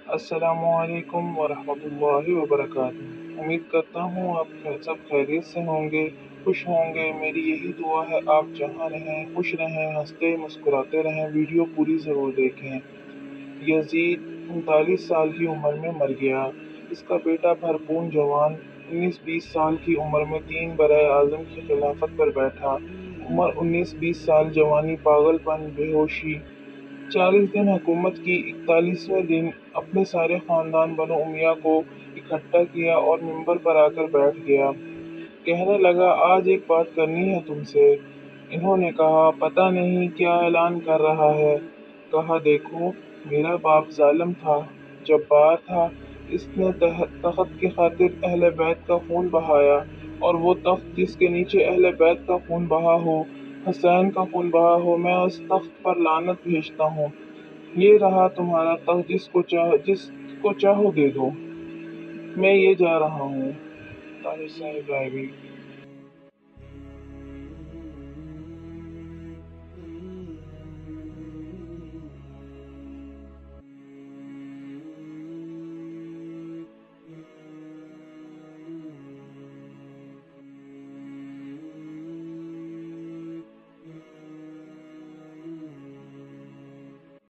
السلام علیکم ورحمۃ اللہ وبرکاتہ۔ امید کرتا ہوں آپ سب خیریت سے ہوں گے، خوش ہوں گے۔ میری یہی دعا ہے آپ جہاں رہیں خوش رہیں، ہنستے مسکراتے رہیں۔ ویڈیو پوری ضرور دیکھیں۔ یزید 39 سال کی عمر میں مر گیا۔ اس کا بیٹا بھرپور جوان 19-20 سال کی عمر میں 3 برائے اعظم کی خلافت پر بیٹھا۔ عمر 19-20 سال، جوانی، پاگل پن، بے ہوشی۔ 40 دن حکومت کی، 41ویں دن اپنے سارے خاندان بنو امیہ کو اکٹھا کیا اور منبر پر آ کر بیٹھ گیا۔ کہنے لگا آج ایک بات کرنی ہے تم سے۔ انہوں نے کہا پتہ نہیں کیا اعلان کر رہا ہے۔ کہا دیکھو میرا باپ ظالم تھا، جبار تھا، اس نے تخت کی خاطر اہل بیت کا خون بہایا، اور وہ تخت جس کے نیچے اہل بیت کا خون بہا ہو، حسین کا خون بہا ہو، میں اس تخت پر لعنت بھیجتا ہوں۔ یہ رہا تمہارا تخت، جس کو چاہو دے دو۔ میں یہ جا رہا ہوں۔ طاہر صاحب رائے